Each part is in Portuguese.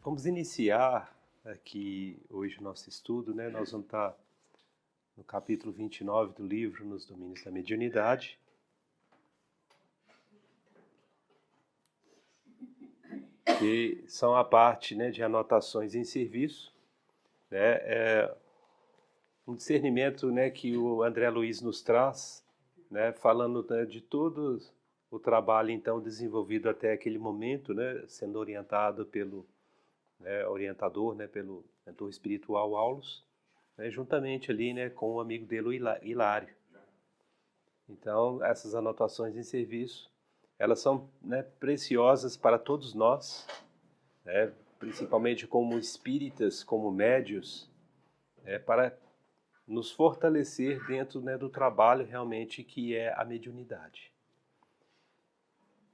Vamos iniciar aqui hoje o nosso estudo, né? Nós vamos estar no capítulo 29 do livro, Nos Domínios da Mediunidade. Que são a parte, né, de anotações em serviço, né? É um discernimento, né, que o André Luiz nos traz, né, falando, né, de todo o trabalho então desenvolvido até aquele momento, né, sendo orientado pelo orientador, né, pelo mentor espiritual Aulus, né, juntamente ali, né, com o amigo dele, o Hilário. Então, essas anotações em serviço, elas são, né, preciosas para todos nós, né, principalmente como espíritas, como médios, para nos fortalecer dentro, né, do trabalho realmente que é a mediunidade.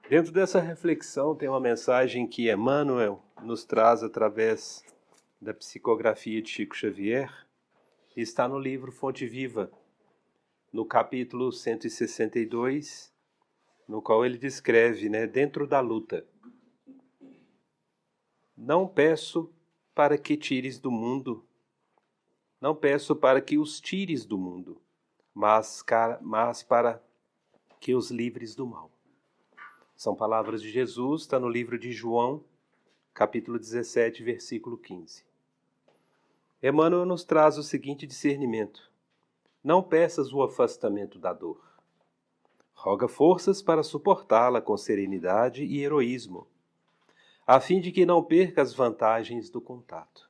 Dentro dessa reflexão tem uma mensagem que Emmanuel nos traz através da psicografia de Chico Xavier, e está no livro Fonte Viva, no capítulo 162, no qual ele descreve, né, dentro da luta. Não peço para que tires do mundo, não peço para que os tires do mundo, mas para que os livres do mal. São palavras de Jesus, está no livro de João, capítulo 17, versículo 15. Emmanuel nos traz o seguinte discernimento: não peças o afastamento da dor. Roga forças para suportá-la com serenidade e heroísmo, a fim de que não perca as vantagens do contato.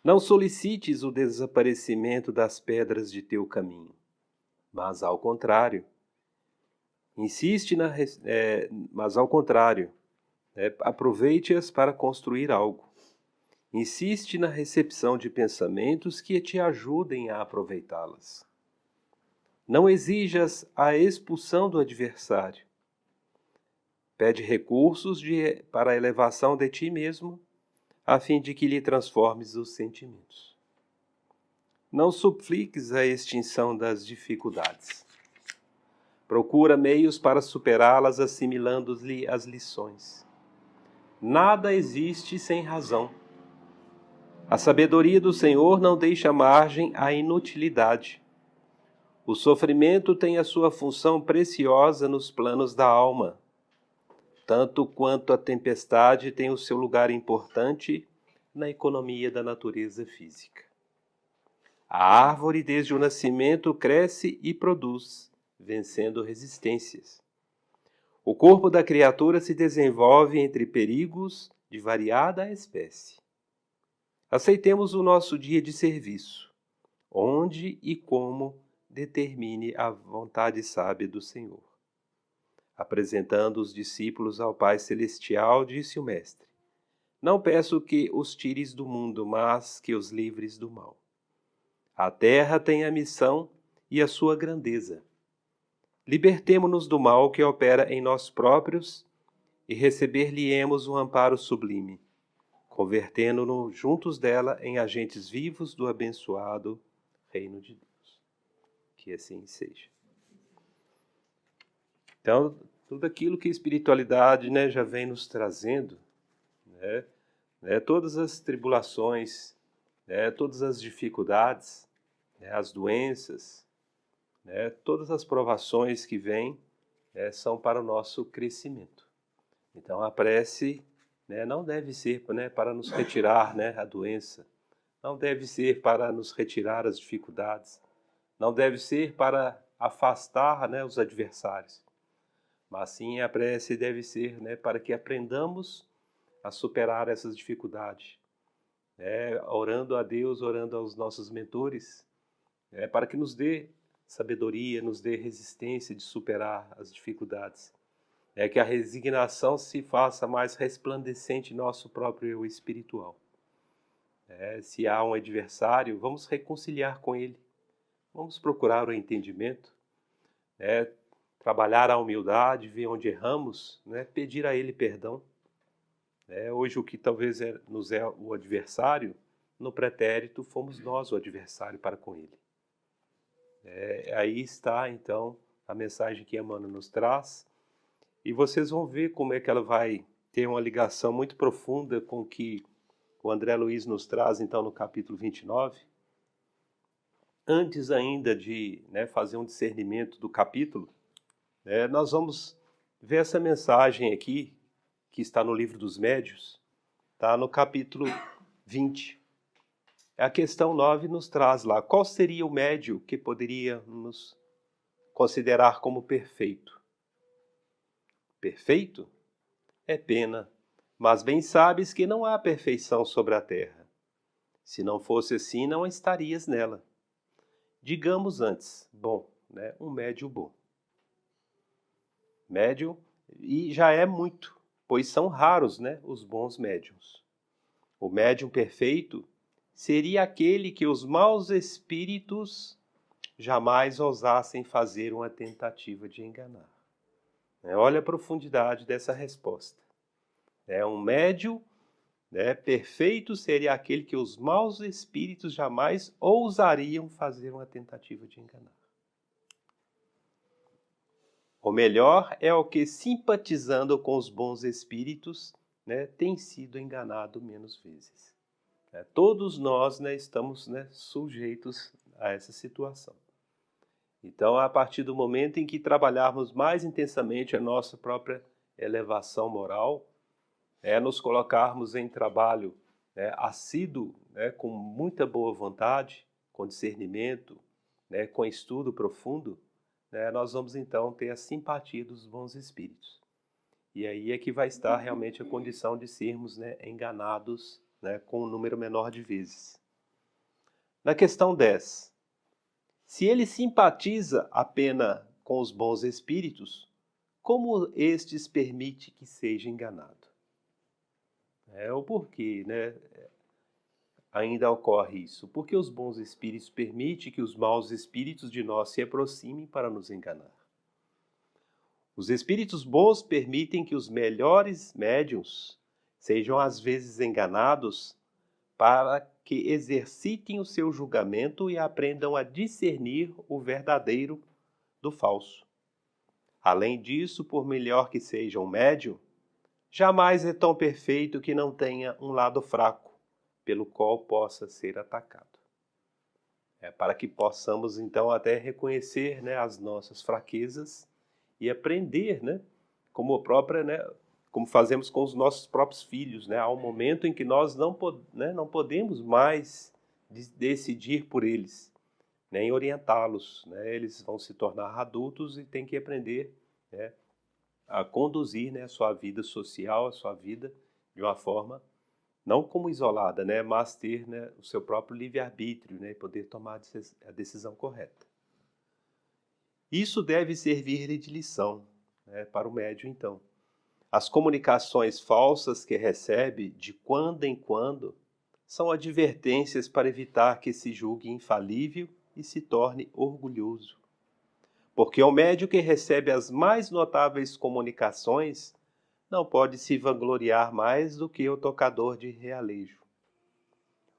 Não solicites o desaparecimento das pedras de teu caminho, mas ao contrário, aproveite-as para construir algo. Insiste na recepção de pensamentos que te ajudem a aproveitá-las. Não exijas a expulsão do adversário. Pede recursos para a elevação de ti mesmo, a fim de que lhe transformes os sentimentos. Não supliques a extinção das dificuldades. Procura meios para superá-las, assimilando-lhe as lições. Nada existe sem razão. A sabedoria do Senhor não deixa margem à inutilidade. O sofrimento tem a sua função preciosa nos planos da alma, tanto quanto a tempestade tem o seu lugar importante na economia da natureza física. A árvore, desde o nascimento, cresce e produz, vencendo resistências. O corpo da criatura se desenvolve entre perigos de variada espécie. Aceitemos o nosso dia de serviço, onde e como determine a vontade sábia do Senhor. Apresentando os discípulos ao Pai Celestial, disse o Mestre: não peço que os tires do mundo, mas que os livres do mal. A terra tem a missão e a sua grandeza. Libertemo-nos do mal que opera em nós próprios e receber-lhe-emos o amparo sublime, convertendo-nos juntos dela em agentes vivos do abençoado reino de Deus. Que assim seja. Então, tudo aquilo que a espiritualidade, né, já vem nos trazendo, todas as tribulações, todas as dificuldades, as doenças, todas as provações que vêm, são para o nosso crescimento. Então, a prece, não deve ser, para nos retirar, a doença, não deve ser para nos retirar as dificuldades, não deve ser para afastar, os adversários, mas sim a prece deve ser, para que aprendamos a superar essas dificuldades, orando a Deus, orando aos nossos mentores, para que nos dê sabedoria, nos dê resistência de superar as dificuldades. Que a resignação se faça mais resplandecente em nosso próprio eu espiritual. Se há um adversário, vamos reconciliar com ele, vamos procurar o entendimento, trabalhar a humildade, ver onde erramos, pedir a ele perdão. Hoje o que talvez nos é o adversário, no pretérito fomos nós o adversário para com ele. Aí está então a mensagem que Emmanuel nos traz, e vocês vão ver como é que ela vai tem uma ligação muito profunda com o que o André Luiz nos traz, então, no capítulo 29. Antes ainda de fazer um discernimento do capítulo, nós vamos ver essa mensagem aqui, que está no livro dos Médiuns, está no capítulo 20. A questão 9 nos traz lá, qual seria o médio que poderíamos considerar como perfeito? Perfeito? É pena, mas bem sabes que não há perfeição sobre a terra. Se não fosse assim, não estarias nela. Digamos antes, bom, um médio bom. Médio, e já é muito, pois são raros os bons médiuns. O médium perfeito seria aquele que os maus espíritos jamais ousassem fazer uma tentativa de enganar. Olha a profundidade dessa resposta. Um médium perfeito seria aquele que os maus espíritos jamais ousariam fazer uma tentativa de enganar. O melhor é o que, simpatizando com os bons espíritos, tem sido enganado menos vezes. Todos nós estamos sujeitos a essa situação. Então, a partir do momento em que trabalharmos mais intensamente a nossa própria elevação moral, nos colocarmos em trabalho assíduo, com muita boa vontade, com discernimento, com estudo profundo, nós vamos então ter a simpatia dos bons espíritos. E aí é que vai estar realmente a condição de sermos enganados com um número menor de vezes. Na questão 10, se ele simpatiza apenas com os bons espíritos, como estes permite que seja enganado? O porquê, ainda ocorre isso? Porque os bons espíritos permitem que os maus espíritos de nós se aproximem para nos enganar. Os espíritos bons permitem que os melhores médiuns sejam às vezes enganados para que exercitem o seu julgamento e aprendam a discernir o verdadeiro do falso. Além disso, por melhor que seja um médium, jamais é tão perfeito que não tenha um lado fraco, pelo qual possa ser atacado. Para que possamos, então, até reconhecer as nossas fraquezas e aprender, como fazemos com os nossos próprios filhos. Há um momento em que nós não podemos mais decidir por eles, nem orientá-los. Eles vão se tornar adultos e têm que aprender a conduzir a sua vida social, a sua vida de uma forma, não como isolada, mas ter o seu próprio livre-arbítrio e poder tomar a decisão correta. Isso deve servir de lição para o médium, então. As comunicações falsas que recebe de quando em quando são advertências para evitar que se julgue infalível e se torne orgulhoso. Porque o médium que recebe as mais notáveis comunicações não pode se vangloriar mais do que o tocador de realejo,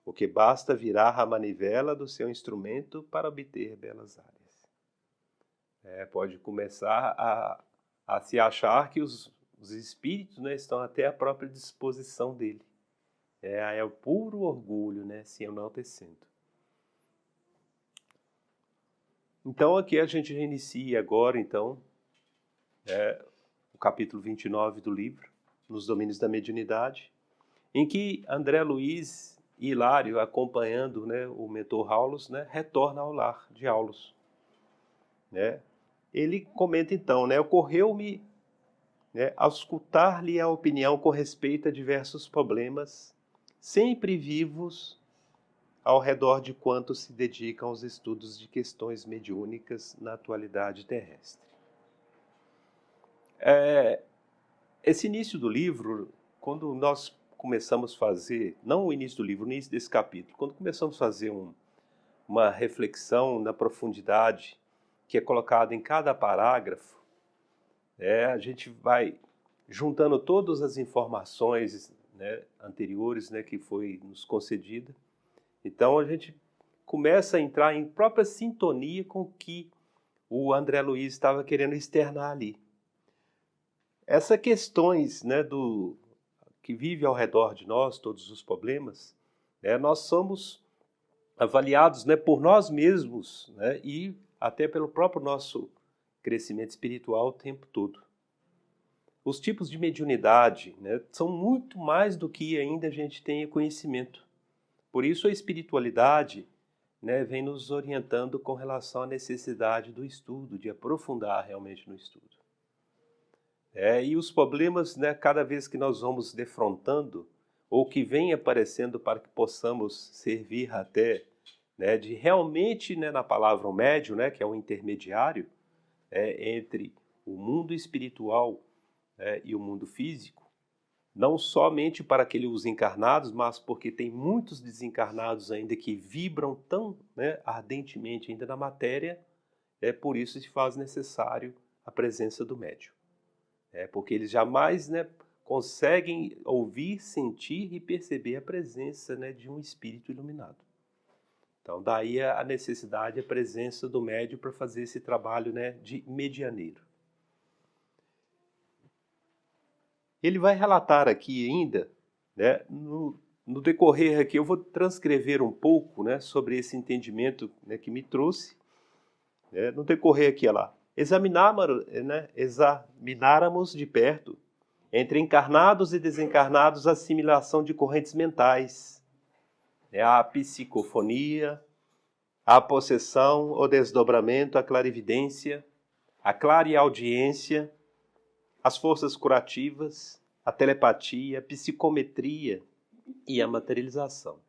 o que basta virar a manivela do seu instrumento para obter belas áreas. Pode começar a se achar que os espíritos estão até à própria disposição dele. É o puro orgulho se enaltecendo. Então aqui a gente reinicia agora, então, o capítulo 29 do livro, Nos Domínios da Mediunidade, em que André Luiz e Hilário, acompanhando o mentor Aulus, retorna ao lar de Aulus. Ele comenta então, ocorreu-me auscultar-lhe a opinião com respeito a diversos problemas, sempre vivos ao redor de quantos se dedicam aos estudos de questões mediúnicas na atualidade terrestre. Esse início do livro, quando nós começamos a fazer, não o início do livro, o início desse capítulo, quando começamos a fazer uma reflexão na profundidade que é colocada em cada parágrafo, a gente vai juntando todas as informações anteriores que foi nos concedida. Então a gente começa a entrar em própria sintonia com o que o André Luiz estava querendo externar ali. Essas questões que vive ao redor de nós, todos os problemas, nós somos avaliados, por nós mesmos, e até pelo próprio nosso crescimento espiritual o tempo todo. Os tipos de mediunidade, são muito mais do que ainda a gente tenha conhecimento. Por isso a espiritualidade, vem nos orientando com relação à necessidade do estudo, de aprofundar realmente no estudo. E os problemas, cada vez que nós vamos defrontando, ou que vem aparecendo para que possamos servir até, de realmente, na palavra o médium, que é o intermediário, entre o mundo espiritual e o mundo físico, não somente para aqueles encarnados, mas porque tem muitos desencarnados ainda que vibram tão ardentemente ainda na matéria, por isso se faz necessário a presença do médium. Porque eles jamais conseguem ouvir, sentir e perceber a presença de um espírito iluminado. Então daí a necessidade, a presença do médium para fazer esse trabalho de medianeiro. Ele vai relatar aqui ainda, no decorrer aqui, eu vou transcrever um pouco sobre esse entendimento que me trouxe. No decorrer aqui, olha lá, examináramos de perto, entre encarnados e desencarnados, a assimilação de correntes mentais, a psicofonia, a possessão, o desdobramento, a clarividência, a clareaudiência, as forças curativas, a telepatia, a psicometria e a materialização,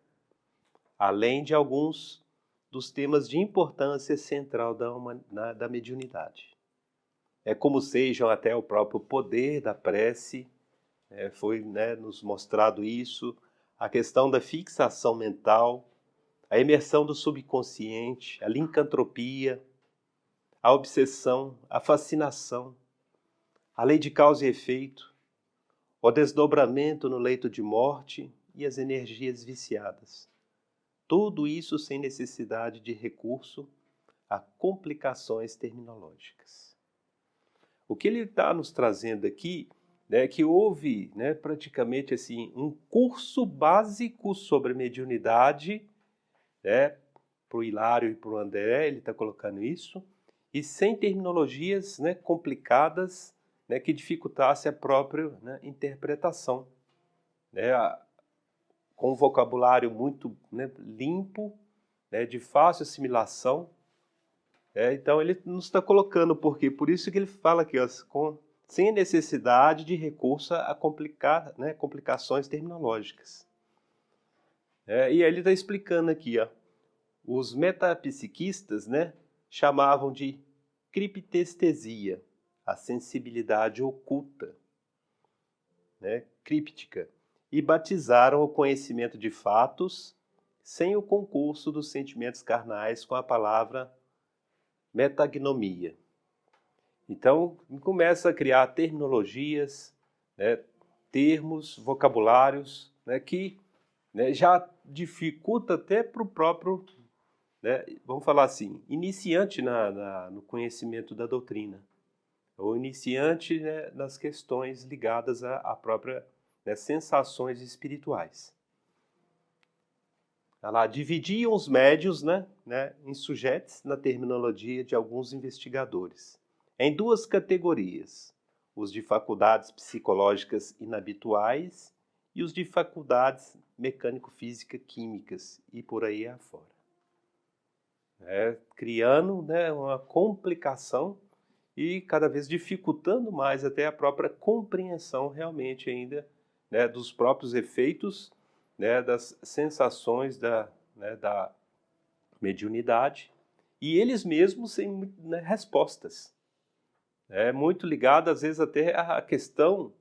além de alguns dos temas de importância central da mediunidade. Como sejam até o próprio poder da prece, foi nos mostrado isso, a questão da fixação mental, a imersão do subconsciente, a lincantropia, a obsessão, a fascinação, a lei de causa e efeito, o desdobramento no leito de morte e as energias viciadas. Tudo isso sem necessidade de recurso a complicações terminológicas. O que ele está nos trazendo aqui é que houve praticamente assim, um curso básico sobre mediunidade, para o Hilário e para o André, ele está colocando isso, e sem terminologias complicadas que dificultasse a própria interpretação. Com um vocabulário muito limpo, de fácil assimilação. Então ele nos está colocando, por quê? Por isso que ele fala aqui, sem necessidade de recurso a complicações terminológicas. E aí ele está explicando aqui, os metapsiquistas chamavam de criptestesia, a sensibilidade oculta, críptica, e batizaram o conhecimento de fatos sem o concurso dos sentimentos carnais com a palavra metagnomia. Então, começa a criar terminologias, termos, vocabulários, que já dificulta até para o próprio, vamos falar assim, iniciante no conhecimento da doutrina, ou iniciante nas questões ligadas à própria sensações espirituais. Ela dividiam os médiuns em sujeitos, na terminologia de alguns investigadores, em duas categorias, os de faculdades psicológicas inabituais e os de faculdades mecânico-física-químicas e por aí afora. Criando uma complicação e cada vez dificultando mais até a própria compreensão realmente ainda dos próprios efeitos, das sensações da mediunidade, e eles mesmos sem respostas. Muito ligado, às vezes, até à questão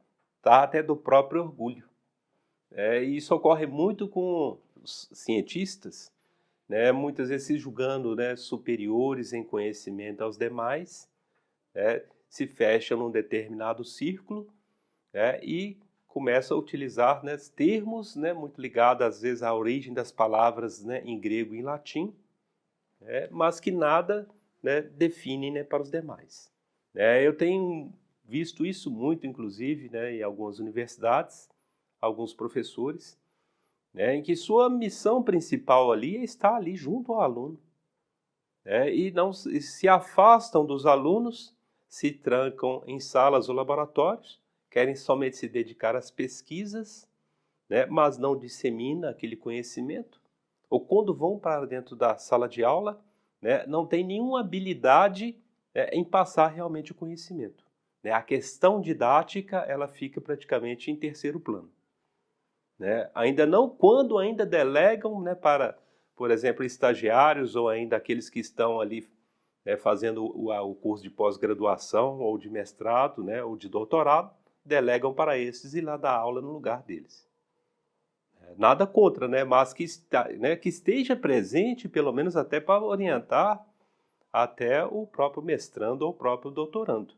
até do próprio orgulho. E isso ocorre muito com os cientistas, muitas vezes se julgando superiores em conhecimento aos demais, se fecham num determinado círculo e começa a utilizar termos muito ligados, às vezes, à origem das palavras em grego e em latim, mas que nada define para os demais. Eu tenho visto isso muito, inclusive, em algumas universidades, alguns professores, né, em que sua missão principal ali é estar ali junto ao aluno, né, e não se afastam dos alunos, se trancam em salas ou laboratórios, querem somente se dedicar às pesquisas, né, mas não dissemina aquele conhecimento, ou quando vão para dentro da sala de aula, né, não tem nenhuma habilidade, em passar realmente o conhecimento, né. A questão didática ela fica praticamente em terceiro plano, né. Quando ainda delegam, né, para, por exemplo, estagiários ou ainda aqueles que estão ali, fazendo o curso de pós-graduação ou de mestrado, né, ou de doutorado, delegam para esses ir lá dar aula no lugar deles. Nada contra, né, mas que esteja presente, pelo menos até para orientar até o próprio mestrando ou o próprio doutorando.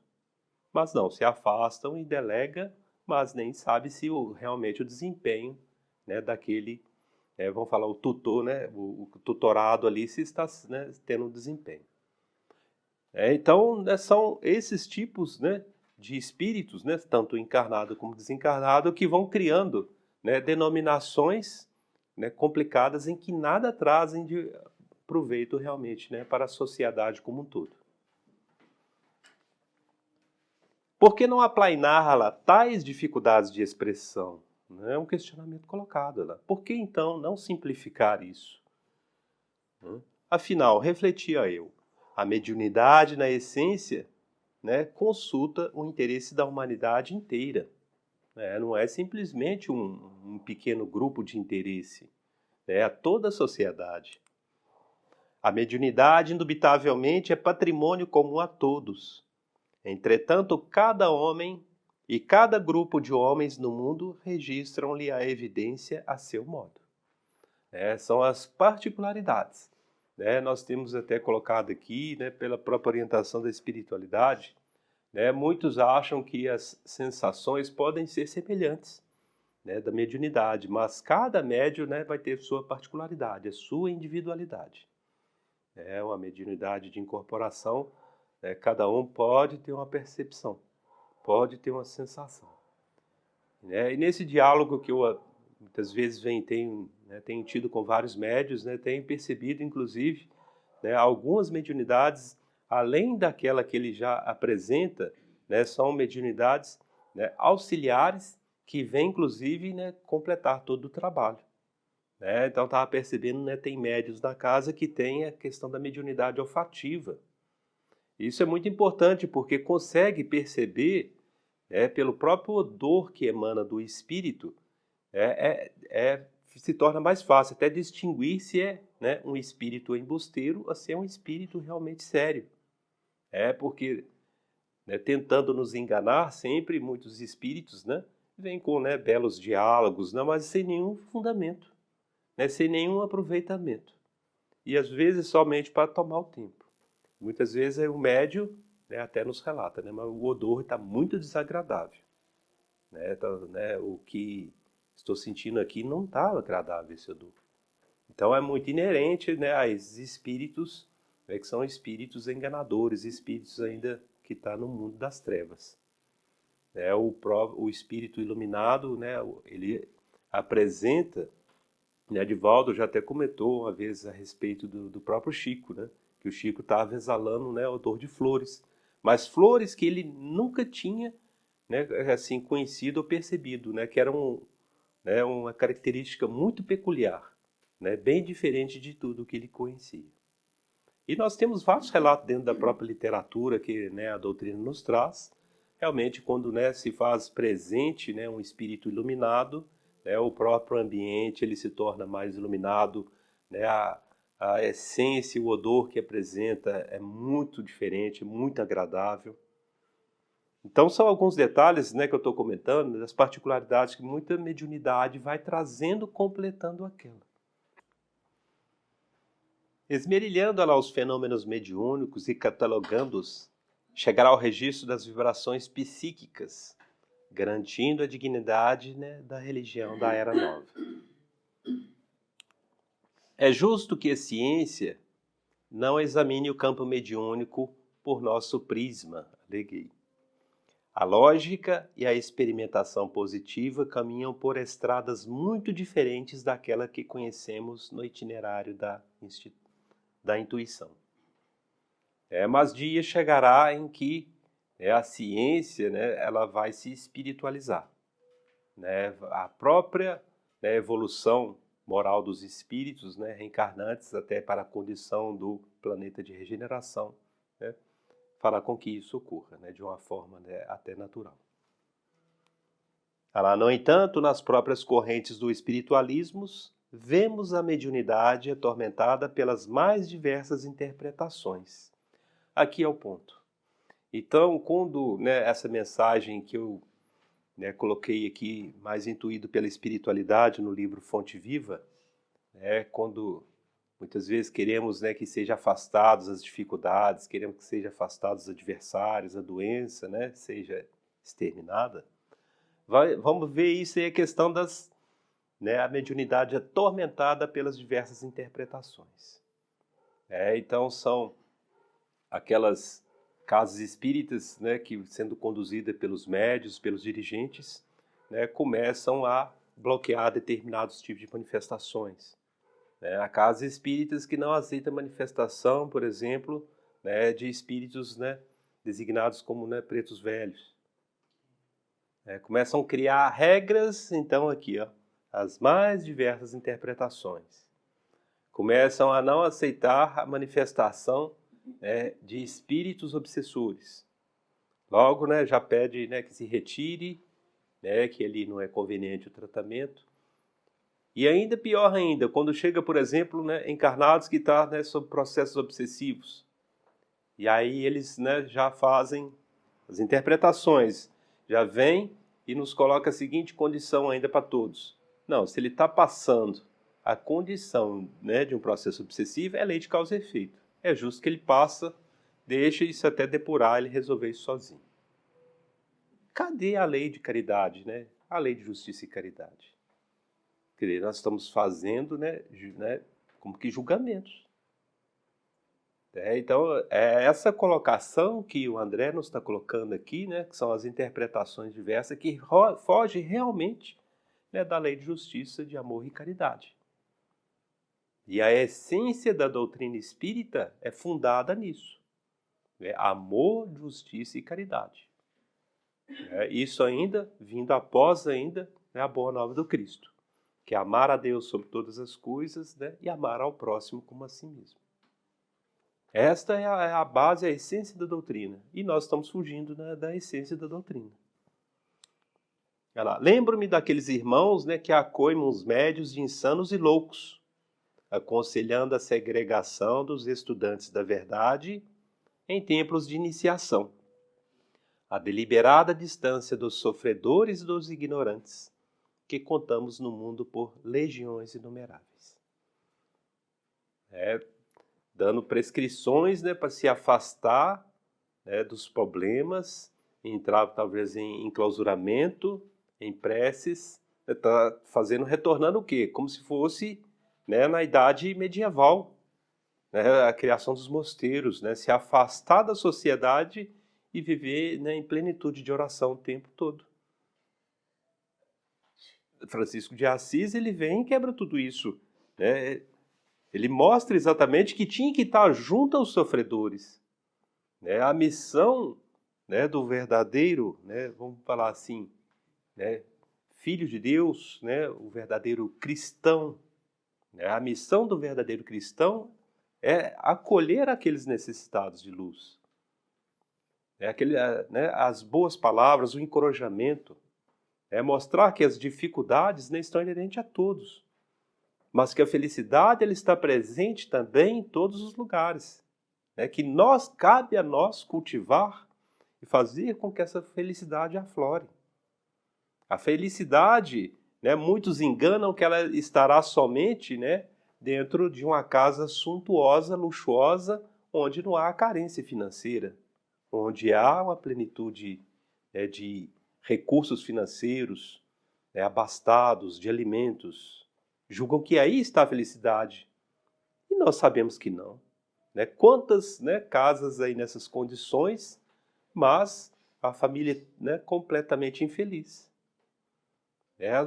Mas não, se afastam e delega, mas nem sabe se realmente o desempenho, né, daquele, vamos falar, o tutor, né, o tutorado ali, se está, né, tendo um desempenho. Então, né, são esses tipos, né, de espíritos, né, tanto encarnado como desencarnado, que vão criando, né, denominações, né, complicadas em que nada trazem de proveito realmente, né, para a sociedade como um todo. Por que não aplainar tais dificuldades de expressão? É um questionamento colocado lá. Por que então não simplificar isso? Afinal, refletia eu, a mediunidade na essência, né, consulta o interesse da humanidade inteira. Não é simplesmente um pequeno grupo de interesse, é a toda a sociedade. A mediunidade, indubitavelmente, é patrimônio comum a todos. Entretanto, cada homem e cada grupo de homens no mundo registram-lhe a evidência a seu modo. São as particularidades. Nós temos até colocado aqui, né, pela própria orientação da espiritualidade, né, muitos acham que as sensações podem ser semelhantes, né, da mediunidade, mas cada médium, né, vai ter sua particularidade, a sua individualidade. É uma mediunidade de incorporação, né, cada um pode ter uma percepção, pode ter uma sensação. E nesse diálogo que eu muitas vezes tenho tido com vários médiuns, né, tenho percebido, inclusive, né, algumas mediunidades, além daquela que ele já apresenta, né, são mediunidades, né, auxiliares que vêm, inclusive, né, completar todo o trabalho. Então, estava percebendo, né, tem médiuns na casa que tem a questão da mediunidade olfativa. Isso é muito importante porque consegue perceber, pelo próprio odor que emana do espírito, se torna mais fácil até distinguir se é, né, um espírito embusteiro ou se é um espírito realmente sério. Porque, né, tentando nos enganar sempre, muitos espíritos, né, vêm com, né, belos diálogos, né, mas sem nenhum fundamento, né, sem nenhum aproveitamento. E às vezes somente para tomar o tempo. Muitas vezes o médium, né, até nos relata, né, mas o odor está muito desagradável. Então, né, o que estou sentindo aqui não está agradável esse odor. Então é muito inerente, né, a esses espíritos, né, que são espíritos enganadores, espíritos ainda que estão no mundo das trevas. O espírito iluminado, né, ele apresenta, né, Divaldo já até comentou uma vez a respeito do próprio Chico, né, que o Chico estava exalando, né, odor de flores, mas flores que ele nunca tinha, né, assim, conhecido ou percebido, né, que eram, né, uma característica muito peculiar, né, bem diferente de tudo que ele conhecia. E nós temos vários relatos dentro da própria literatura que, né, a doutrina nos traz, realmente quando, né, se faz presente, né, um espírito iluminado, né, o próprio ambiente ele se torna mais iluminado, né, a essência, o odor que apresenta é muito diferente, muito agradável. Então são alguns detalhes, né, que eu estou comentando, das particularidades que muita mediunidade vai trazendo, completando aquela. Esmerilhando lá os fenômenos mediúnicos e catalogando-os, chegará ao registro das vibrações psíquicas, garantindo a dignidade, né, da religião da Era Nova. É justo que a ciência não examine o campo mediúnico por nosso prisma, aleguei. A lógica e a experimentação positiva caminham por estradas muito diferentes daquela que conhecemos no itinerário da intuição. Mas dia chegará em que a ciência, ela vai se espiritualizar. A própria evolução moral dos espíritos reencarnantes até para a condição do planeta de regeneração, fará com que isso ocorra de uma forma até natural. No entanto, nas próprias correntes do espiritualismo, vemos a mediunidade atormentada pelas mais diversas interpretações. Aqui é o ponto. Então, quando essa mensagem que eu coloquei aqui, mais intuído pela espiritualidade no livro Fonte Viva, quando muitas vezes queremos que seja afastados as dificuldades, queremos que seja afastados os adversários, a doença seja exterminada. Vamos ver isso aí, a questão das a mediunidade atormentada pelas diversas interpretações. Então são aquelas casas espíritas que, sendo conduzidas pelos médios, pelos dirigentes, começam a bloquear determinados tipos de manifestações. Há casas espíritas que não aceitam manifestação, por exemplo, de espíritos designados como pretos velhos. Começam a criar regras, então aqui, as mais diversas interpretações. Começam a não aceitar a manifestação de espíritos obsessores. Logo, já pede que se retire, que ali não é conveniente o tratamento. E ainda pior ainda, quando chega, por exemplo, encarnados que estão sob processos obsessivos. E aí eles já fazem as interpretações, já vem e nos coloca a seguinte condição ainda para todos. Não, se ele está passando a condição de um processo obsessivo, é lei de causa e efeito. É justo que ele passa, deixa isso até depurar, ele resolver isso sozinho. Cadê a lei de caridade, a lei de justiça e caridade? Quer dizer, nós estamos fazendo como que julgamentos. Então, é essa colocação que o André nos está colocando aqui, que são as interpretações diversas, que foge realmente da lei de justiça, de amor e caridade. E a essência da doutrina espírita é fundada nisso. Amor, justiça e caridade. Isso ainda, vindo após ainda, a boa nova do Cristo. Que é amar a Deus sobre todas as coisas e amar ao próximo como a si mesmo. Esta é a base, a essência da doutrina. E nós estamos fugindo da essência da doutrina. Lembro-me daqueles irmãos que acoimam os médios de insanos e loucos, aconselhando a segregação dos estudantes da verdade em templos de iniciação, a deliberada distância dos sofredores e dos ignorantes, que contamos no mundo por legiões inumeráveis. Dando prescrições para se afastar dos problemas, entrar talvez em enclausuramento, em preces, retornando o quê? Como se fosse na idade medieval, a criação dos mosteiros, se afastar da sociedade e viver em plenitude de oração o tempo todo. Francisco de Assis, ele vem e quebra tudo isso. Ele mostra exatamente que tinha que estar junto aos sofredores. A missão do verdadeiro, vamos falar assim, filho de Deus, o verdadeiro cristão. A missão do verdadeiro cristão é acolher aqueles necessitados de luz. As boas palavras, o encorajamento. Mostrar que as dificuldades estão inerentes a todos. Mas que a felicidade ela está presente também em todos os lugares. Que cabe a nós cultivar e fazer com que essa felicidade aflore. A felicidade, muitos enganam que ela estará somente dentro de uma casa suntuosa, luxuosa, onde não há carência financeira, onde há uma plenitude de recursos financeiros, abastados de alimentos. Julgam que aí está a felicidade. E nós sabemos que não. Quantas casas aí nessas condições, mas a família, né, completamente infeliz.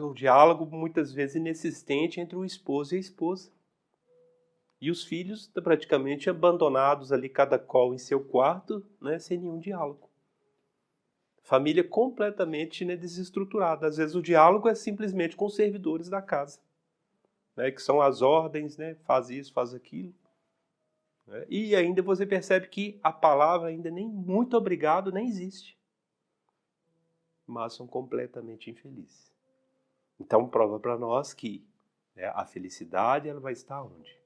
O diálogo muitas vezes inexistente entre o esposo e a esposa. E os filhos praticamente abandonados ali, cada qual em seu quarto, né, sem nenhum diálogo. Família completamente, né, desestruturada. Às vezes o diálogo é simplesmente com os servidores da casa, né, que são as ordens, né, faz isso, faz aquilo. Né, e ainda você percebe que a palavra ainda nem muito obrigado nem existe. Mas são completamente infelizes. Então prova para nós que, né, a felicidade ela vai estar onde?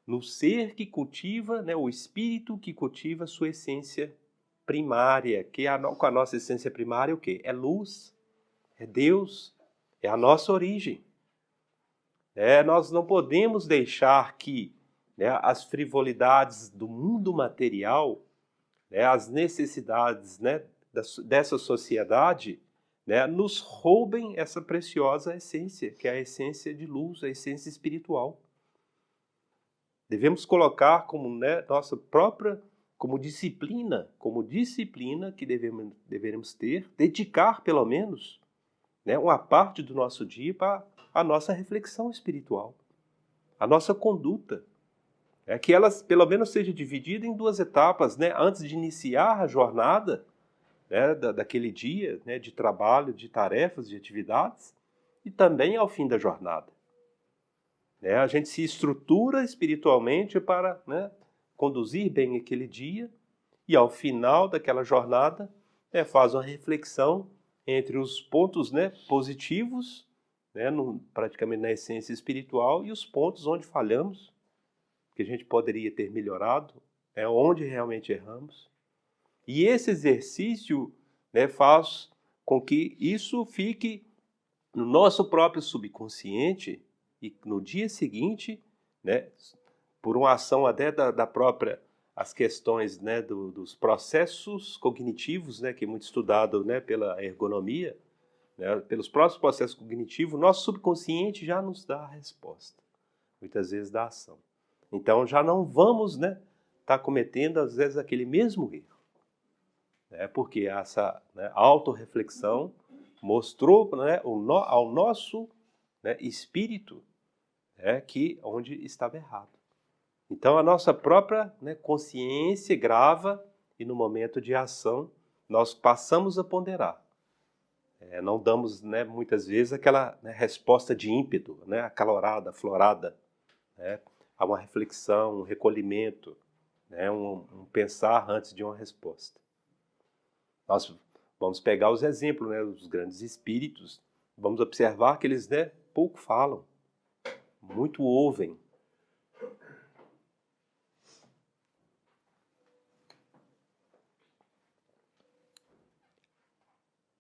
No ser que cultiva, né, o espírito que cultiva a sua essência primária, que é com a nossa essência primária o quê? É luz, é Deus, é a nossa origem. Nós não podemos deixar que, né, as frivolidades do mundo material, né, as necessidades, né, dessa sociedade, né, nos roubem essa preciosa essência, que é a essência de luz, a essência espiritual. Devemos colocar como, né, nossa própria, como disciplina que deveremos ter, dedicar pelo menos, né, uma parte do nosso dia para a nossa reflexão espiritual, a nossa conduta. Que ela pelo menos seja dividida em 2 etapas, né, antes de iniciar a jornada, né, daquele dia, né, de trabalho, de tarefas, de atividades, e também ao fim da jornada. A gente se estrutura espiritualmente para, né, conduzir bem aquele dia e ao final daquela jornada, né, faz uma reflexão entre os pontos, né, positivos, né, praticamente na essência espiritual, e os pontos onde falhamos, que a gente poderia ter melhorado, onde realmente erramos. E esse exercício, né, faz com que isso fique no nosso próprio subconsciente e no dia seguinte, né, por uma ação até da própria, as questões, né, dos processos cognitivos, né, que é muito estudado, né, pela ergonomia, né, pelos próprios processos cognitivos, nosso subconsciente já nos dá a resposta, muitas vezes da ação. Então já não vamos, né, tá cometendo às vezes aquele mesmo erro, né, porque essa, né, autorreflexão mostrou, né, ao nosso, né, espírito, né, que onde estava errado. Então a nossa própria, né, consciência grava e no momento de ação nós passamos a ponderar. Não damos, né, muitas vezes aquela, né, resposta de ímpeto, né, acalorada, aflorada, né, a uma reflexão, um recolhimento, né, um pensar antes de uma resposta. Nós vamos pegar os exemplos, né, dos grandes espíritos, vamos observar que eles, né, pouco falam, muito ouvem.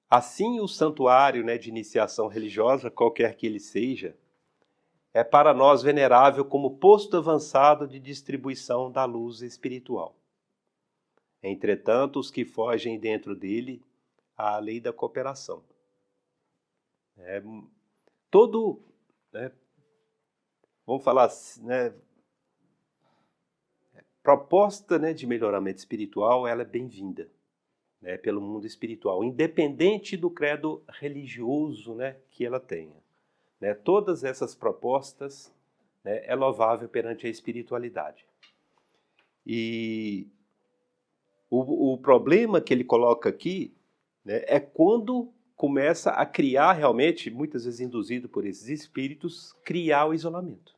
Assim, o santuário, né, de iniciação religiosa, qualquer que ele seja, é para nós venerável como posto avançado de distribuição da luz espiritual. Entretanto, os que fogem dentro dele, há a lei da cooperação. Todo, né, vamos falar, né, proposta, né, de melhoramento espiritual, ela é bem-vinda, né, pelo mundo espiritual, independente do credo religioso, né, que ela tenha. Né, todas essas propostas, né, é louvável perante a espiritualidade. E o problema que ele coloca aqui, né, é quando começa a criar realmente, muitas vezes induzido por esses espíritos, criar o isolamento.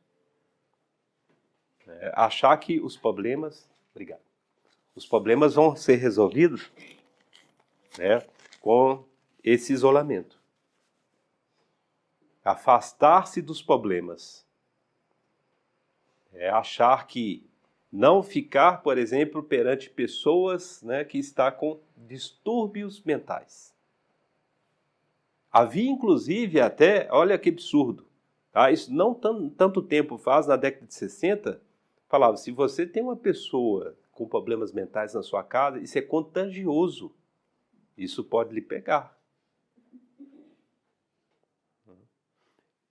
Achar que os problemas vão ser resolvidos, né, com esse isolamento. Afastar-se dos problemas. Achar que não ficar, por exemplo, perante pessoas, né, que estão com distúrbios mentais. Havia, inclusive, até, olha que absurdo, tá? Isso não tanto tempo faz, na década de 60, falava, se você tem uma pessoa com problemas mentais na sua casa, isso é contagioso, isso pode lhe pegar.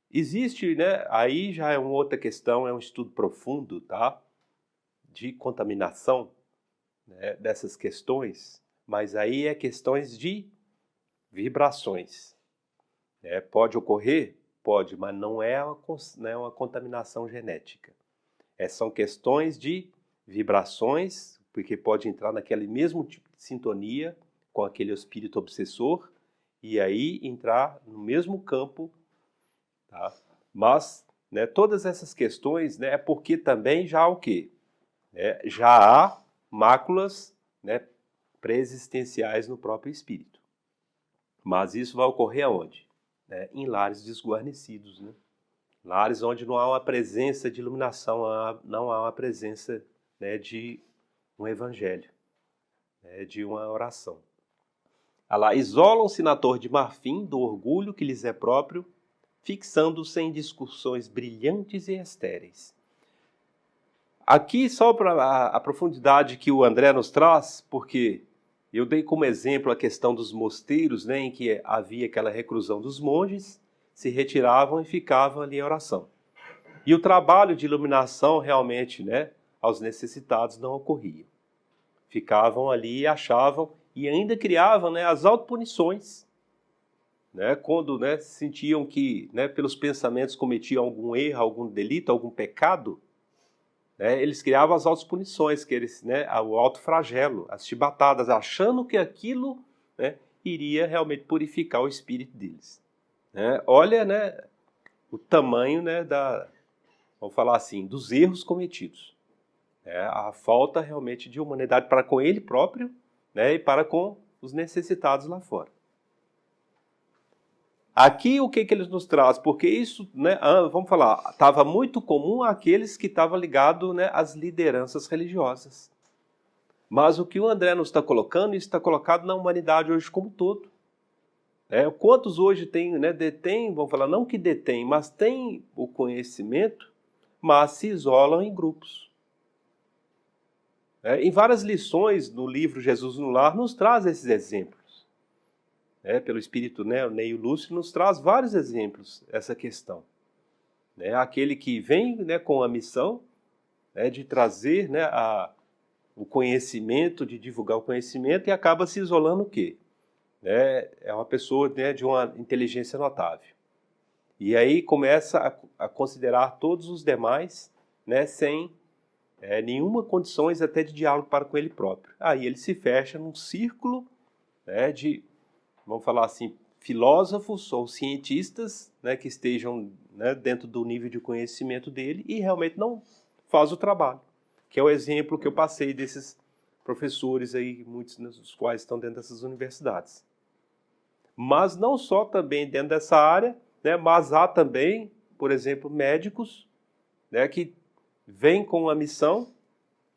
Existe, né, aí já é uma outra questão, é um estudo profundo, tá? De contaminação, né, dessas questões, mas aí é questões de vibrações. Pode ocorrer? Pode, mas não é uma contaminação genética. São questões de vibrações, porque pode entrar naquele mesmo tipo de sintonia com aquele espírito obsessor e aí entrar no mesmo campo, tá? Mas, todas essas questões, é porque também já há o quê? Já há máculas, pré-existenciais no próprio espírito. Mas isso vai ocorrer aonde? Em lares desguarnecidos, lares onde não há uma presença de iluminação, não há uma presença de um evangelho, de uma oração. Lá, isolam-se na torre de marfim do orgulho que lhes é próprio, fixando-se em discussões brilhantes e estéreis. Aqui, só para a profundidade que o André nos traz, porque eu dei como exemplo a questão dos mosteiros, em que havia aquela reclusão dos monges, se retiravam e ficavam ali em oração. E o trabalho de iluminação realmente, aos necessitados não ocorria. Ficavam ali e achavam, e ainda criavam as autopunições, quando sentiam que pelos pensamentos cometiam algum erro, algum delito, algum pecado, eles criavam as autopunições, que eles, o autoflagelo, as chibatadas, achando que aquilo iria realmente purificar o espírito deles. Olha o tamanho vamos falar assim, dos erros cometidos. A falta realmente de humanidade para com ele próprio e para com os necessitados lá fora. Aqui o que ele nos traz? Porque isso, vamos falar, estava muito comum àqueles que estavam ligados às lideranças religiosas. Mas o que o André nos está colocando, isso está colocado na humanidade hoje como um todo. Quantos hoje detêm, vamos falar, não que detêm, mas têm o conhecimento, mas se isolam em grupos. Em várias lições no livro Jesus no Lar nos traz esses exemplos. Pelo espírito, o Neio Lúcio nos traz vários exemplos essa questão. Aquele que vem com a missão de trazer o conhecimento, de divulgar o conhecimento e acaba se isolando o quê? É uma pessoa de uma inteligência notável. E aí começa a considerar todos os demais sem nenhuma condições até de diálogo para com ele próprio. Aí ele se fecha num círculo de, vamos falar assim, filósofos ou cientistas que estejam dentro do nível de conhecimento dele e realmente não faz o trabalho. Que é o exemplo que eu passei desses professores aí, muitos dos quais estão dentro dessas universidades. Mas não só também dentro dessa área, mas há também, por exemplo, médicos que vêm com a missão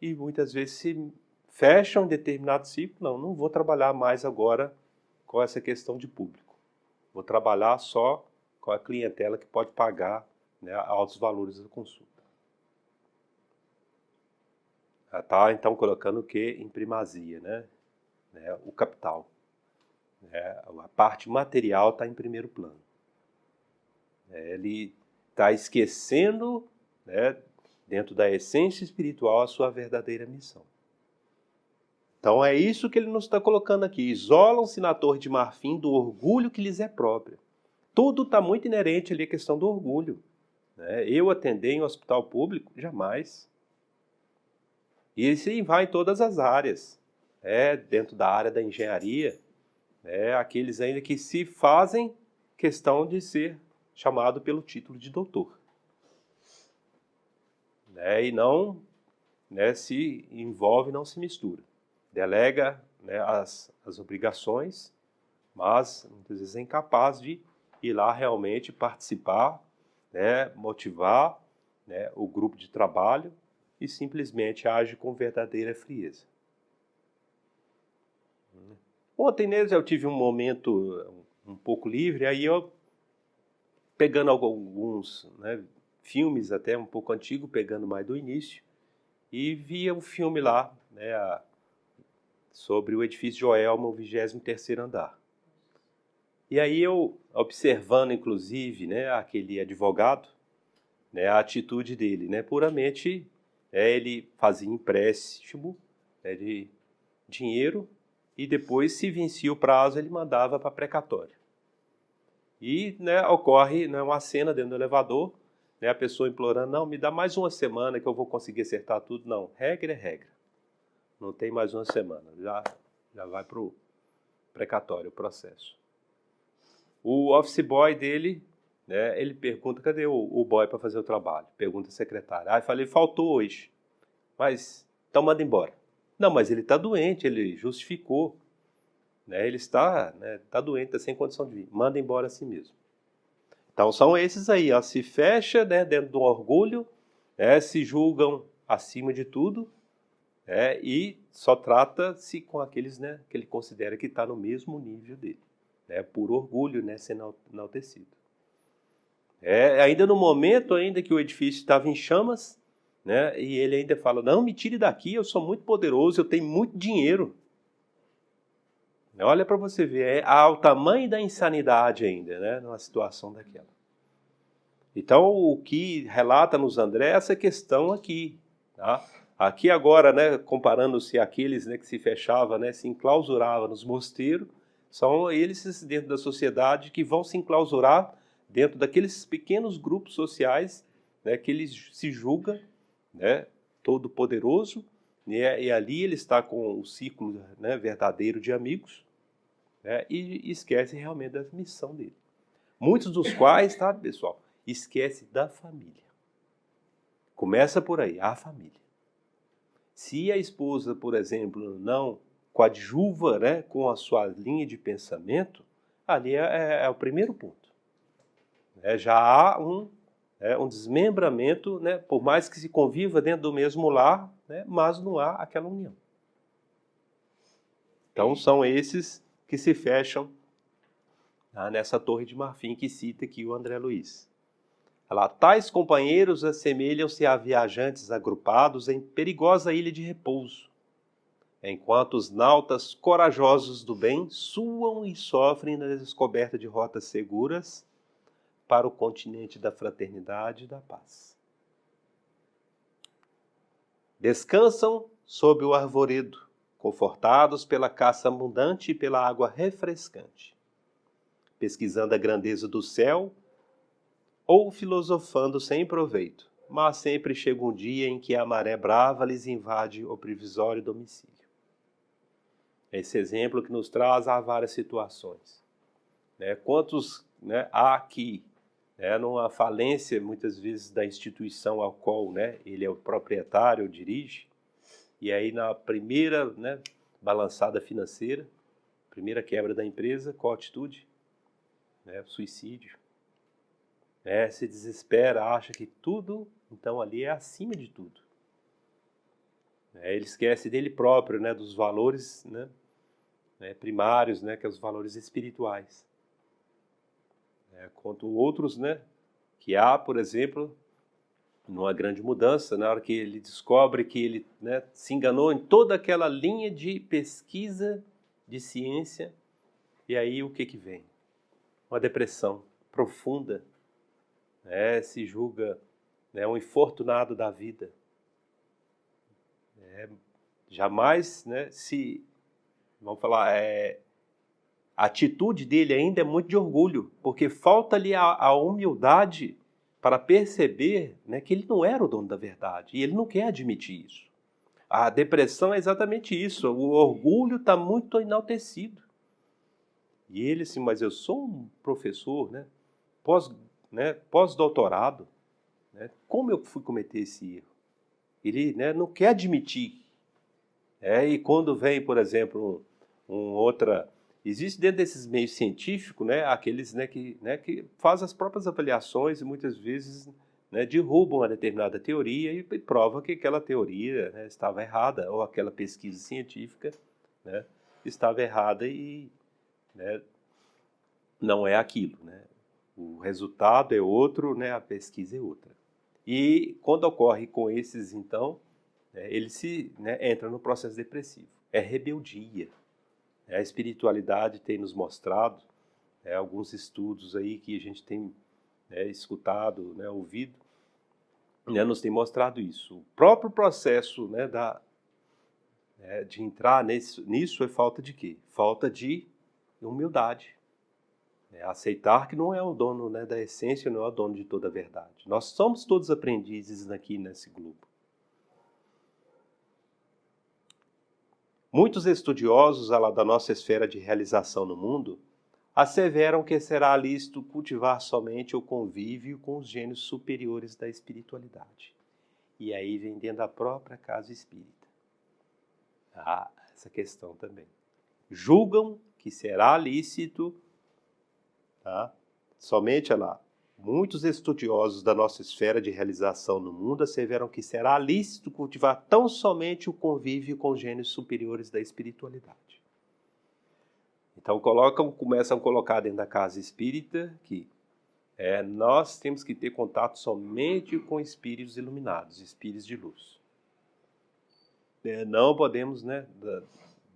e muitas vezes se fecham em determinado ciclo. Não vou trabalhar mais agora com essa questão de público. Vou trabalhar só com a clientela que pode pagar altos valores da consulta. Está, então, colocando o que em primazia? O capital. A parte material está em primeiro plano. Ele está esquecendo, dentro da essência espiritual, a sua verdadeira missão. Então é isso que ele nos está colocando aqui. Isolam-se na torre de marfim do orgulho que lhes é próprio. Tudo está muito inerente ali à questão do orgulho. Eu atender em um hospital público? Jamais. E isso vai em todas as áreas. Dentro da área da engenharia, aqueles ainda que se fazem questão de ser chamado pelo título de doutor. E não se envolve, não se mistura. Delega as obrigações, mas muitas vezes é incapaz de ir lá realmente participar, motivar o grupo de trabalho e simplesmente age com verdadeira frieza. Ontem mesmo eu tive um momento um pouco livre, aí eu, pegando alguns filmes até um pouco antigos, pegando mais do início, e via um filme lá, sobre o edifício Joelma, o 23º andar. E aí eu, observando inclusive aquele advogado, a atitude dele, puramente ele fazia empréstimo de dinheiro e depois, se vencia o prazo, ele mandava para precatório. E, né, ocorre, né, uma cena dentro do elevador, né, a pessoa implorando, não, me dá mais uma semana que eu vou conseguir acertar tudo. Não, regra é regra. Não tem mais uma semana, já vai para o precatório o processo. O office boy dele, né, ele pergunta, cadê o boy para fazer o trabalho? Pergunta a secretária. Eu falei, faltou hoje, mas então manda embora. Não, mas ele está doente, ele justificou. Né, ele está, né, tá doente, está sem condição de vir. Manda embora assim mesmo. Então são esses aí, ó, se fecha, né, dentro do orgulho, né, se julgam acima de tudo, né, e só trata-se com aqueles, né, que ele considera que está no mesmo nível dele, né, por orgulho, né, sendo enaltecido. Ainda no momento ainda que o edifício estava em chamas, né, e ele ainda fala, não, me tire daqui, eu sou muito poderoso, eu tenho muito dinheiro. Olha para você ver, o tamanho da insanidade ainda, né, numa situação daquela. Então, o que relata-nos André é essa questão aqui. Tá? Aqui agora, né, comparando-se àqueles, né, que se fechavam, né, se enclausuravam nos mosteiros, são eles dentro da sociedade que vão se enclausurar dentro daqueles pequenos grupos sociais, né, que ele se julga, né, todo poderoso, né, e ali ele está com o círculo, né, verdadeiro de amigos, né, e esquece realmente da missão dele. Muitos dos quais, tá, pessoal, esquece da família. Começa por aí, a família. Se a esposa, por exemplo, não coadjuva, né, com a sua linha de pensamento, ali é o primeiro ponto. Já há um desmembramento, né, por mais que se conviva dentro do mesmo lar, né, mas não há aquela união. Então são esses que se fecham nessa torre de marfim que cita aqui o André Luiz. Tais companheiros assemelham-se a viajantes agrupados em perigosa ilha de repouso, enquanto os nautas corajosos do bem suam e sofrem na descoberta de rotas seguras para o continente da fraternidade e da paz. Descansam sob o arvoredo, confortados pela caça abundante e pela água refrescante, pesquisando a grandeza do céu ou filosofando sem proveito, mas sempre chega um dia em que a maré brava lhes invade o provisório domicílio. Esse exemplo que nos traz a várias situações. Quantos há aqui, numa falência, muitas vezes, da instituição ao qual ele é o proprietário, ou dirige, e aí na primeira balançada financeira, primeira quebra da empresa, qual a atitude? Suicídio. Se desespera, acha que tudo, então ali é acima de tudo. Ele esquece dele próprio, dos valores primários, que são os valores espirituais. Quanto outros, que há, por exemplo, numa grande mudança, na hora que ele descobre que ele se enganou em toda aquela linha de pesquisa de ciência, e aí o que vem? Uma depressão profunda, se julga um infortunado da vida. Jamais vamos falar, a atitude dele ainda é muito de orgulho, porque falta-lhe a humildade para perceber que ele não era o dono da verdade, e ele não quer admitir isso. A depressão é exatamente isso, o orgulho está muito enaltecido. E ele assim, mas eu sou um professor, pós-doutorado, como eu fui cometer esse erro? Ele não quer admitir. E quando vem, por exemplo, existe dentro desses meios científicos, aqueles que fazem as próprias avaliações e muitas vezes derrubam uma determinada teoria e provam que aquela teoria estava errada, ou aquela pesquisa científica estava errada e não é aquilo. O resultado é outro, a pesquisa é outra. E quando ocorre com esses, então, ele entra no processo depressivo. É rebeldia. A espiritualidade tem nos mostrado, alguns estudos aí que a gente tem escutado, ouvido, nos tem mostrado isso. O próprio processo de entrar nisso é falta de quê? Falta de humildade. Aceitar que não é o dono, né, da essência, não é o dono de toda a verdade. Nós somos todos aprendizes aqui nesse globo. Muitos estudiosos da nossa esfera de realização no mundo asseveram que será lícito cultivar somente o convívio com os gênios superiores da espiritualidade. E aí vem dentro da própria casa espírita. Essa questão também. Julgam que será lícito, somente muitos estudiosos da nossa esfera de realização no mundo asseveram que será lícito cultivar tão somente o convívio com gênios superiores da espiritualidade. Então começam a colocar dentro da casa espírita que nós temos que ter contato somente com espíritos iluminados, espíritos de luz. Não podemos,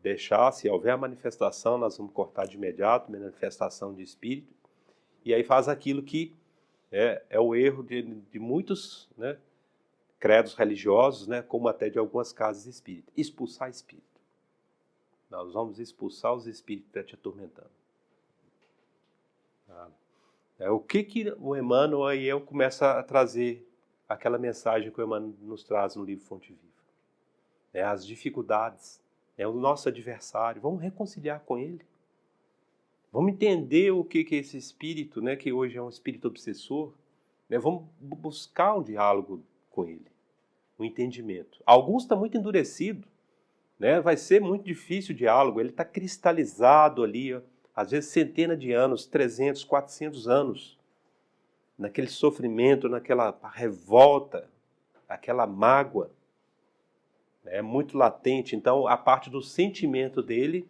deixar, se houver manifestação, nós vamos cortar de imediato, manifestação de espírito, e aí faz aquilo que é o erro de muitos, credos religiosos, como até de algumas casas espíritas, expulsar espírito. Nós vamos expulsar os espíritos que estão te atormentando. O que o Emmanuel e eu começo a trazer aquela mensagem que o Emmanuel nos traz no livro Fonte Viva. As dificuldades, o nosso adversário, vamos reconciliar com ele. Vamos entender o que é esse espírito, que hoje é um espírito obsessor. Vamos buscar um diálogo com ele, um entendimento. Alguns estão muito endurecidos, vai ser muito difícil o diálogo, ele está cristalizado ali, às vezes centenas de anos, 300, 400 anos, naquele sofrimento, naquela revolta, aquela mágoa, é muito latente. Então, a parte do sentimento dele,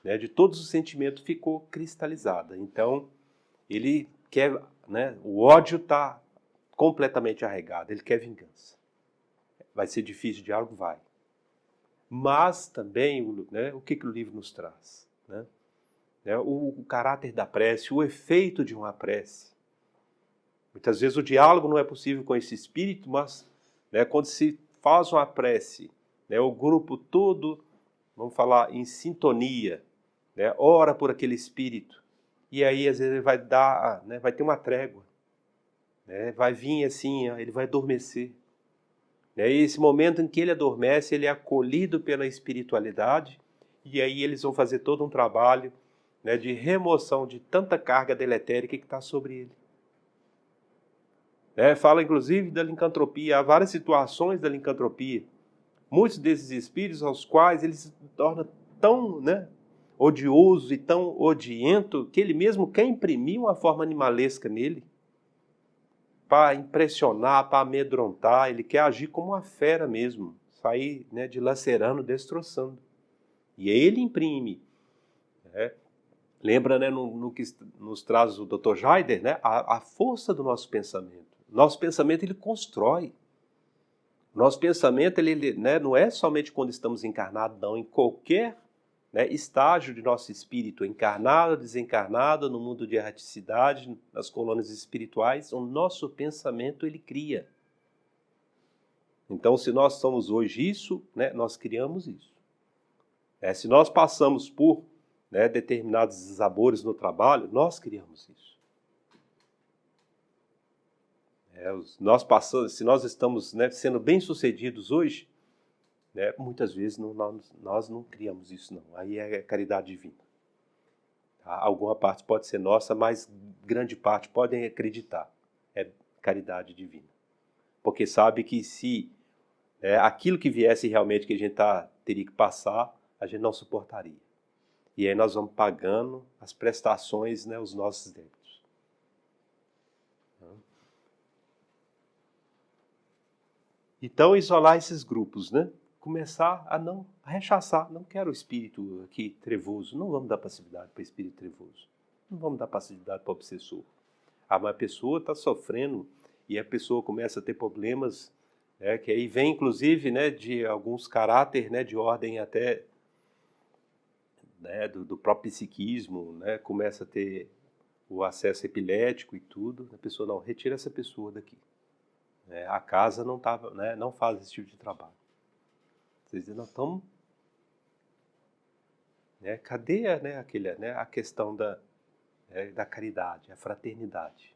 de todos os sentimentos, ficou cristalizada. Então, ele quer, o ódio está completamente arraigado, ele quer vingança. Vai ser difícil o diálogo? Vai. Mas também, o que o livro nos traz? O caráter da prece, o efeito de uma prece. Muitas vezes o diálogo não é possível com esse espírito, mas quando se faz uma prece, o grupo todo, vamos falar, em sintonia, ora por aquele espírito, e aí às vezes ele vai dar, vai ter uma trégua, vai vir assim, ele vai adormecer. E esse momento em que ele adormece, ele é acolhido pela espiritualidade, e aí eles vão fazer todo um trabalho de remoção de tanta carga deletérica que está sobre ele. Fala inclusive da lincantropia, há várias situações da lincantropia. Muitos desses espíritos aos quais ele se torna tão odioso e tão odiento que ele mesmo quer imprimir uma forma animalesca nele para impressionar, para amedrontar. Ele quer agir como uma fera mesmo, sair dilacerando, destroçando. E aí ele imprime. Lembra no que nos traz o Dr. Jaider, a força do nosso pensamento. Nosso pensamento ele constrói. Nosso pensamento ele não é somente quando estamos encarnados, não. Em qualquer estágio de nosso espírito, encarnado, desencarnado, no mundo de erraticidade, nas colônias espirituais, o nosso pensamento ele cria. Então, se nós somos hoje isso, nós criamos isso. Se nós passamos por determinados desabores no trabalho, nós criamos isso. Se nós estamos sendo bem-sucedidos hoje, muitas vezes nós não criamos isso, não. Aí é caridade divina. Alguma parte pode ser nossa, mas grande parte podem acreditar. É caridade divina. Porque sabe que se aquilo que viesse realmente que a gente teria que passar, a gente não suportaria. E aí nós vamos pagando as prestações, os nossos débitos. Então, isolar esses grupos, começar a rechaçar. Não quero o espírito aqui trevoso. Não vamos dar passividade para o espírito trevoso. Não vamos dar passividade para o obsessor. Mas a pessoa está sofrendo e a pessoa começa a ter problemas, que aí vem, inclusive, de alguns caráter, de ordem até do próprio psiquismo, começa a ter o acesso epilético e tudo. A pessoa, não, retira essa pessoa daqui. A casa não faz esse tipo de trabalho. Vocês nós estamos Né? Cadê a questão da caridade, a fraternidade?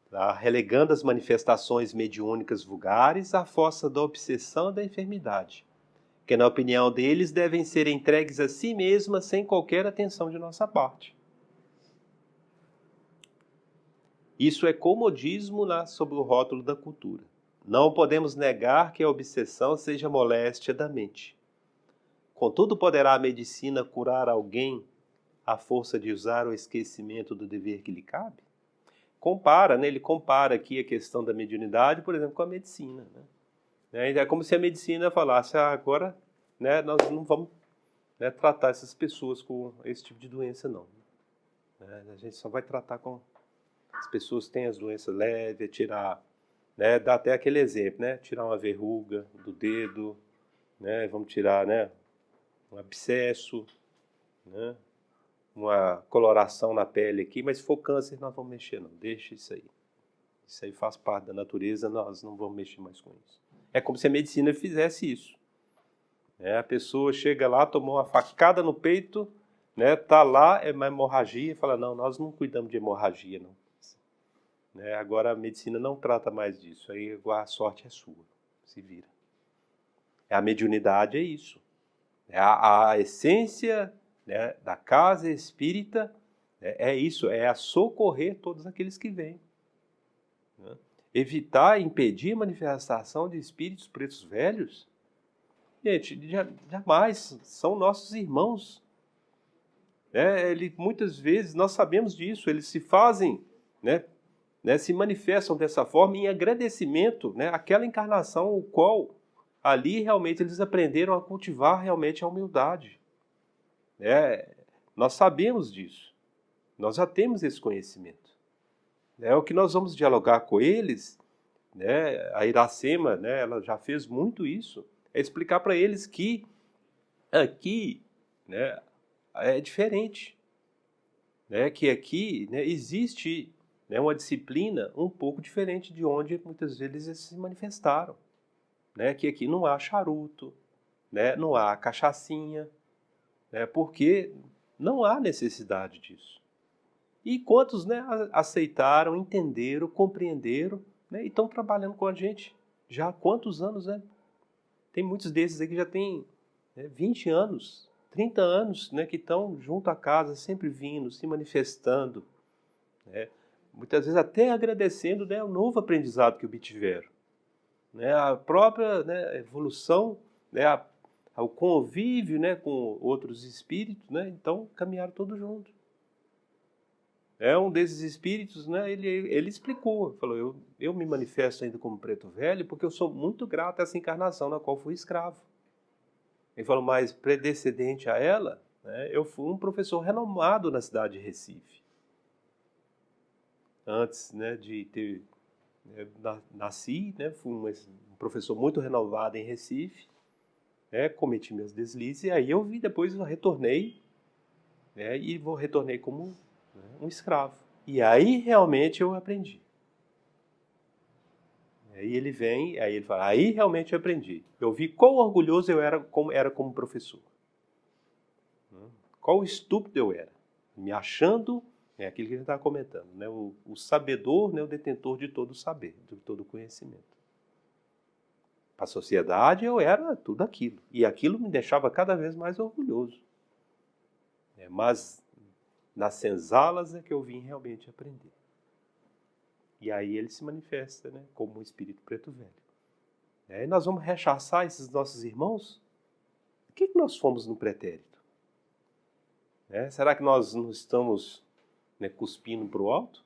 Tá? Relegando as manifestações mediúnicas vulgares à fossa da obsessão e da enfermidade, que na opinião deles devem ser entregues a si mesmas sem qualquer atenção de nossa parte. Isso é comodismo sob o rótulo da cultura. Não podemos negar que a obsessão seja moléstia da mente. Contudo, poderá a medicina curar alguém à força de usar o esquecimento do dever que lhe cabe? Ele compara aqui a questão da mediunidade, por exemplo, com a medicina. Né? É como se a medicina falasse, agora, né, nós não vamos, né, tratar essas pessoas com esse tipo de doença, não. Né? A gente só vai tratar com as pessoas que têm as doenças leves, tirar, né, dá até aquele exemplo, né, tirar uma verruga do dedo, né, vamos tirar, né, um abscesso, né, uma coloração na pele aqui, mas se for câncer nós vamos mexer não, deixa isso aí. Isso aí faz parte da natureza, nós não vamos mexer mais com isso. É como se a medicina fizesse isso. A pessoa chega lá, tomou uma facada no peito, né, tá lá, é uma hemorragia, fala, não, nós não cuidamos de hemorragia, não. Agora a medicina não trata mais disso, aí a sorte é sua, se vira. A mediunidade é isso. A essência, né, da casa espírita é isso, é a socorrer todos aqueles que vêm. Né? Evitar, impedir a manifestação de espíritos pretos velhos. Gente, jamais, são nossos irmãos. Muitas vezes, nós sabemos disso, eles se fazem, se manifestam dessa forma em agradecimento, àquela encarnação, o qual ali realmente eles aprenderam a cultivar realmente a humildade. Nós sabemos disso, nós já temos esse conhecimento. O que nós vamos dialogar com eles, a Iracema, ela já fez muito isso, é explicar para eles que aqui é diferente, que aqui existe uma disciplina um pouco diferente de onde muitas vezes eles se manifestaram. Que aqui não há charuto, não há cachaçinha, porque não há necessidade disso. E quantos aceitaram, entenderam, compreenderam, e estão trabalhando com a gente já há quantos anos? Tem muitos desses aqui que já têm 20 anos, 30 anos, que estão junto à casa, sempre vindo, se manifestando. Muitas vezes até agradecendo o novo aprendizado que obtiveram. A própria evolução, o convívio com outros espíritos, então caminharam todos juntos. Um desses espíritos, ele explicou, falou, eu me manifesto ainda como preto velho porque eu sou muito grato a essa encarnação na qual fui escravo. Ele falou, mas predecedente a ela, eu fui um professor renomado na cidade de Recife. Antes de ter nasci, fui um professor muito renovado em Recife, cometi meus deslizes, e aí depois eu retornei, e retornei como um escravo. E aí realmente eu aprendi. Aí ele vem, aí ele fala, aí realmente eu aprendi. Eu vi quão orgulhoso eu era como professor. Quão estúpido eu era. Me achando, aquilo que a gente estava comentando, o sabedor, o detentor de todo o saber, de todo o conhecimento. Para a sociedade eu era tudo aquilo. E aquilo me deixava cada vez mais orgulhoso. Mas nas senzalas é que eu vim realmente aprender. E aí ele se manifesta como um espírito preto velho. E nós vamos rechaçar esses nossos irmãos? O que nós fomos no pretérito? Será que nós não estamos cuspindo para o alto?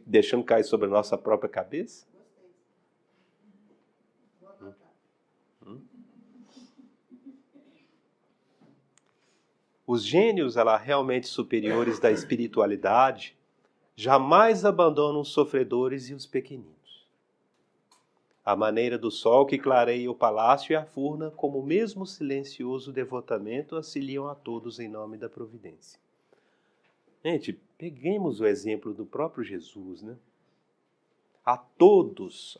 Deixando cair sobre a nossa própria cabeça? Os gênios realmente superiores da espiritualidade jamais abandonam os sofredores e os pequeninos. À maneira do sol que clareia o palácio e a furna, como o mesmo silencioso devotamento auxiliam a todos em nome da providência. Gente, peguemos o exemplo do próprio Jesus, A todos,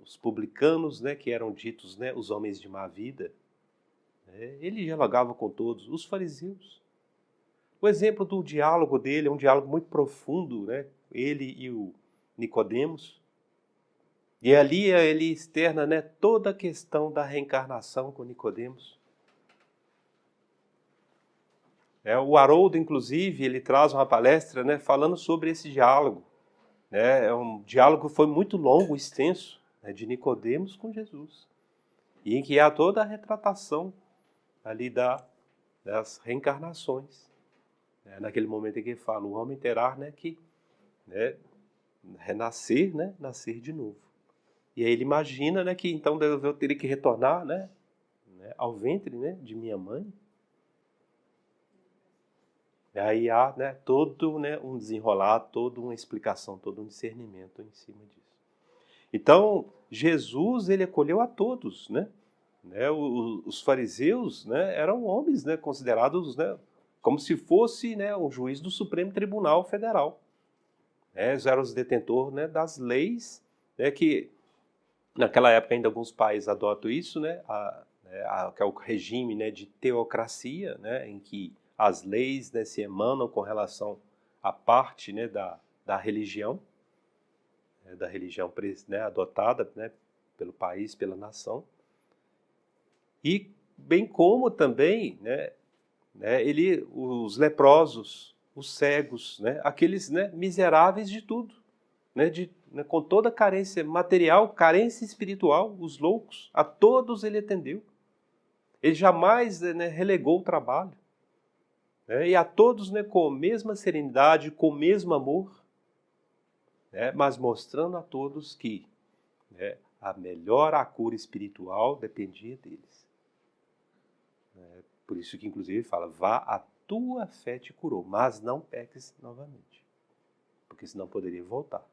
os publicanos, que eram ditos, os homens de má vida, ele dialogava com todos, os fariseus. O exemplo do diálogo dele é um diálogo muito profundo, ele e o Nicodemos. E ali ele externa, toda a questão da reencarnação com Nicodemos. O Haroldo, inclusive, ele traz uma palestra, falando sobre esse diálogo. É um diálogo que foi muito longo, extenso, de Nicodemos com Jesus. E em que há toda a retratação ali das reencarnações. Naquele momento em que ele fala, o homem terá que renascer, nascer de novo. E aí ele imagina que então eu teria que retornar ao ventre de minha mãe. E aí há todo um desenrolar, toda uma explicação, todo um discernimento em cima disso. Então, Jesus, ele acolheu a todos, os fariseus eram homens considerados como se fosse um juiz do Supremo Tribunal Federal. Eles eram os detentores das leis, que naquela época ainda alguns países adotam isso, que é o regime de teocracia, em que as leis se emanam com relação à parte da religião, adotada pelo país, pela nação. E bem como também os leprosos, os cegos, aqueles miseráveis de tudo, com toda carência material, carência espiritual, os loucos, a todos ele atendeu. Ele jamais relegou o trabalho. E a todos com a mesma serenidade, com o mesmo amor, mas mostrando a todos que a melhor cura espiritual dependia deles. Por isso que inclusive fala, vá, a tua fé te curou, mas não peques novamente, porque senão poderia voltar.